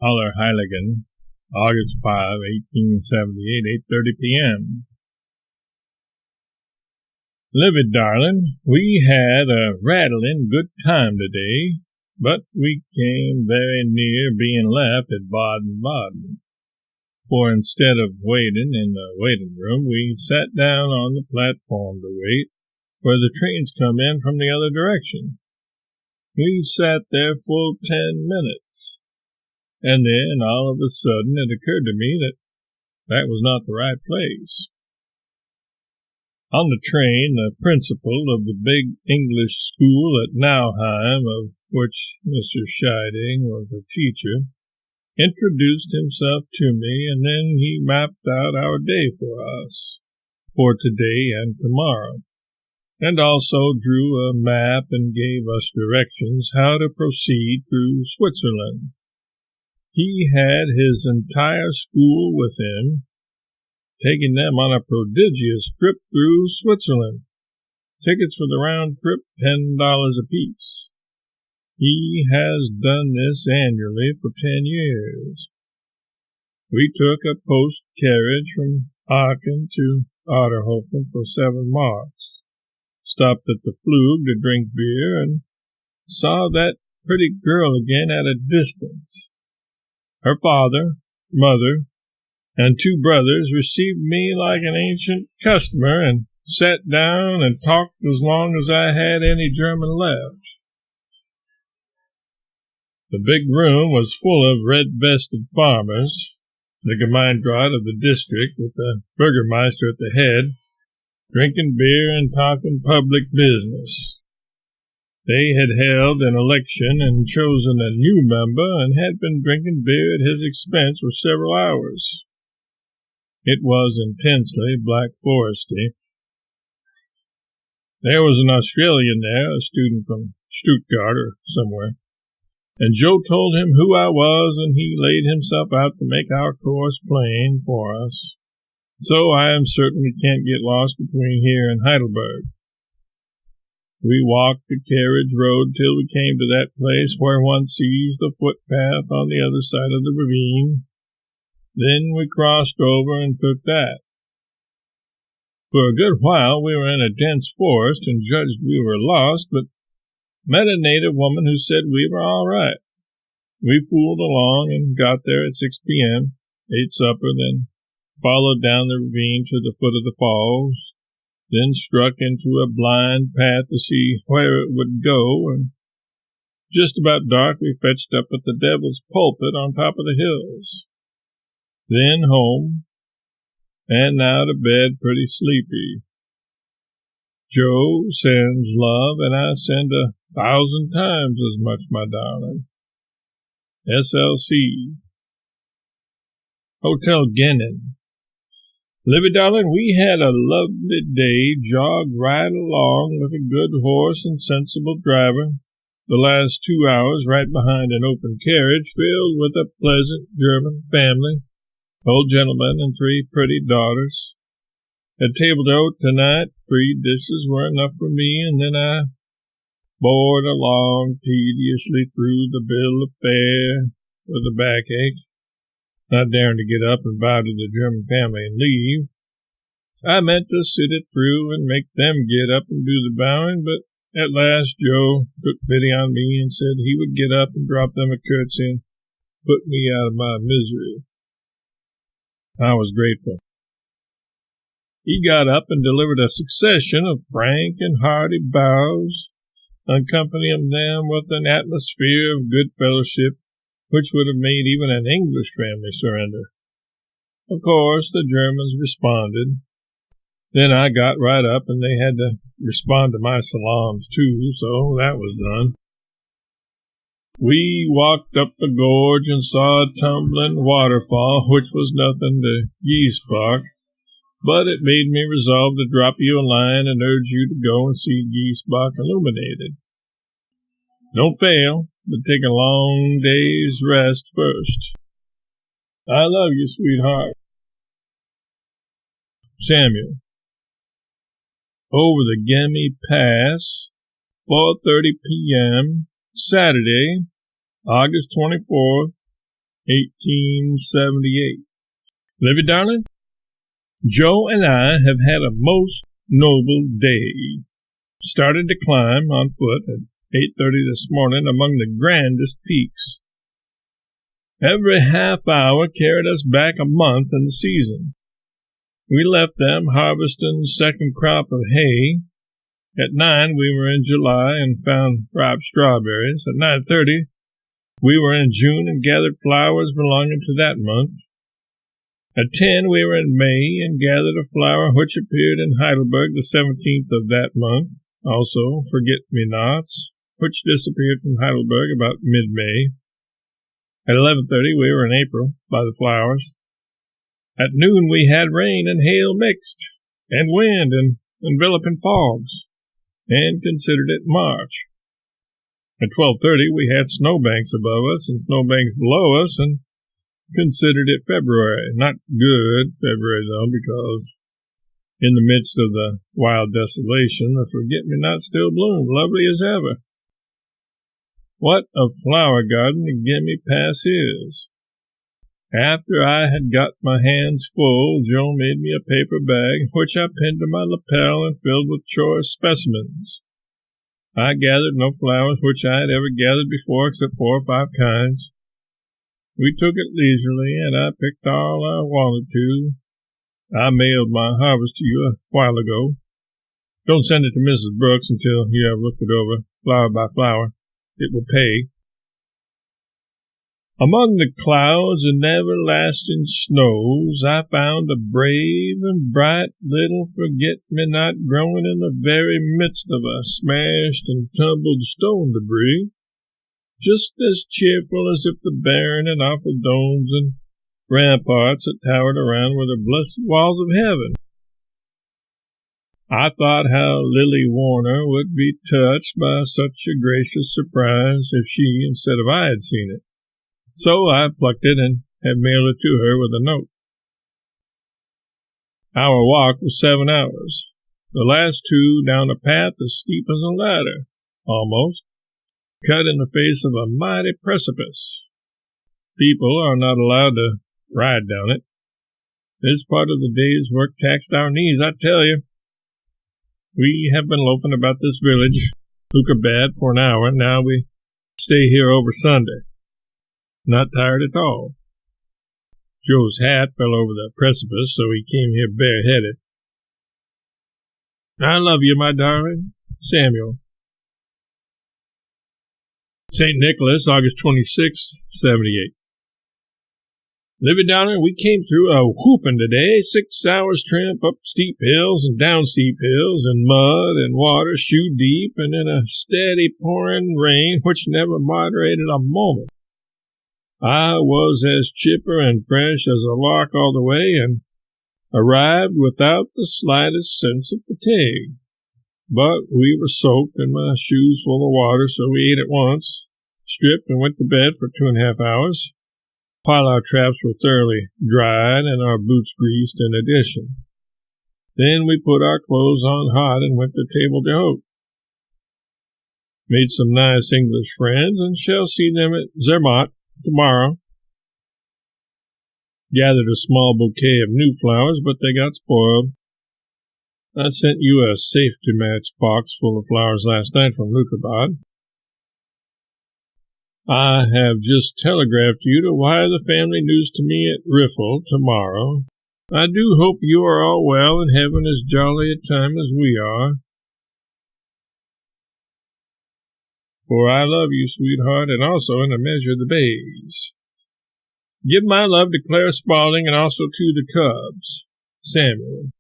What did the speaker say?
Allerheiligen, August 5, 1878, 8:30 p.m. Livy, darling, we had a rattling good time today, but we came very near being left at Baden-Baden. For instead of waiting in the waiting room, we sat down on the platform to wait, where the trains come in from the other direction. We sat there full 10 minutes, and then all of a sudden it occurred to me that was not the right place. On the train, the principal of the big English school at Nauheim, of which Mr. Scheiding was a teacher, introduced himself to me, and then he mapped out our day for us, for today and tomorrow, and also drew a map and gave us directions how to proceed through Switzerland. He had his entire school with him, taking them on a prodigious trip through Switzerland. Tickets for the round trip, $10 apiece. He has done this annually for 10 years. We took a post carriage from Aachen to Otterhofen for 7 marks, stopped at the Flug to drink beer, and saw that pretty girl again at a distance. Her father, mother, and 2 brothers received me like an ancient customer and sat down and talked as long as I had any German left. The big room was full of red-vested farmers, the Gemeinderat of the district, with the Burgermeister at the head, drinking beer and talking public business. They had held an election and chosen a new member and had been drinking beer at his expense for several hours. It was intensely Black Foresty. There was an Australian there, a student from Stuttgart or somewhere, and Joe told him who I was, and he laid himself out to make our course plain for us. So I am certain we can't get lost between here and Heidelberg. We walked the carriage road till we came to that place where one sees the footpath on the other side of the ravine. Then we crossed over and took that. For a good while we were in a dense forest and judged we were lost, but met a native woman who said we were all right. We fooled along and got there at 6 p.m., ate supper, then followed down the ravine to the foot of the falls, then struck into a blind path to see where it would go, and just about dark we fetched up at the Devil's Pulpit on top of the hills. Then home, and now to bed pretty sleepy. Joe sends love, and I send 1,000 times as much, my darling. SLC. Hotel Genin. Livy, darling, we had a lovely day, jogged right along with a good horse and sensible driver, the last 2 hours right behind an open carriage filled with a pleasant German family, old gentleman and 3 pretty daughters. At table d'hote tonight, 3 dishes were enough for me, and then I bored along tediously through the bill of fare with a backache, not daring to get up and bow to the German family and leave. I meant to sit it through and make them get up and do the bowing, but at last Joe took pity on me and said he would get up and drop them a curtsy and put me out of my misery. I was grateful. He got up and delivered a succession of frank and hearty bows, accompanying them with an atmosphere of good fellowship which would have made even an English family surrender. Of course, the Germans responded. Then I got right up, and they had to respond to my salams too, so that was done. We walked up the gorge and saw a tumbling waterfall, which was nothing to Giesbach, but it made me resolve to drop you a line and urge you to go and see Giesbach illuminated. Don't fail, but take a long day's rest first. I love you, sweetheart. Samuel. Over the Gemmi Pass, 4:30 p.m., Saturday, August 24th, 1878. Livy, darling, Joe and I have had a most noble day. Started to climb on foot at 8:30 this morning among the grandest peaks. Every half hour carried us back a month in the season. We left them harvesting second crop of hay. At 9 we were in July and found ripe strawberries. At 9:30 we were in June and gathered flowers belonging to that month. At 10 we were in May and gathered a flower which appeared in Heidelberg the 17th of that month, also forget-me-nots, which disappeared from Heidelberg about mid-May. At 11:30 we were in April by the flowers. At noon we had rain and hail mixed, and wind and enveloping fogs, and considered it March. At 12:30 we had snowbanks above us and snowbanks below us, and considered it February. Not good February, though, because in the midst of the wild desolation, the forget-me-not still bloomed, lovely as ever. What a flower garden the Gimme Pass is! After I had got my hands full, Joe made me a paper bag, which I pinned to my lapel and filled with choice specimens. I gathered no flowers which I had ever gathered before except 4 or 5 kinds. We took it leisurely, and I picked all I wanted to. I mailed my harvest to you a while ago. Don't send it to Mrs. Brooks until you have looked it over, flower by flower. It will pay. Among the clouds and everlasting snows, I found a brave and bright little forget-me-not growing in the very midst of a smashed and tumbled stone debris, just as cheerful as if the barren and awful domes and ramparts that towered around were the blessed walls of heaven. I thought how Lily Warner would be touched by such a gracious surprise if she, instead of I, had seen it. So I plucked it and had mailed it to her with a note. Our walk was 7 hours, the last 2 down a path as steep as a ladder, almost, cut in the face of a mighty precipice. People are not allowed to ride down it. This part of the day's work taxed our knees, I tell you. We have been loafing about this village, hookah-bad, for an hour, and now we stay here over Sunday. Not tired at all. Joe's hat fell over the precipice, so he came here bareheaded. I love you, my darling. Samuel. St. Nicholas, August 26, 78. Livy, darling, we came through a whooping today, 6 hours tramp up steep hills and down steep hills, in mud and water shoe deep, and in a steady pouring rain which never moderated a moment. I was as chipper and fresh as a lark all the way, and arrived without the slightest sense of fatigue. But we were soaked and my shoes full of water, so we ate at once, stripped and went to bed for 2.5 hours, while our traps were thoroughly dried and our boots greased in addition. Then we put our clothes on hot and went to table d'hote. Made some nice English friends and shall see them at Zermatt tomorrow. Gathered a small bouquet of new flowers, but they got spoiled. I sent you a safety-match box full of flowers last night from Lucabad. I have just telegraphed you to wire the family news to me at Riffle tomorrow. I do hope you are all well and having as jolly a time as we are. For I love you, sweetheart, and also in a measure the bays. Give my love to Clara Spaulding and also to the cubs. Samuel.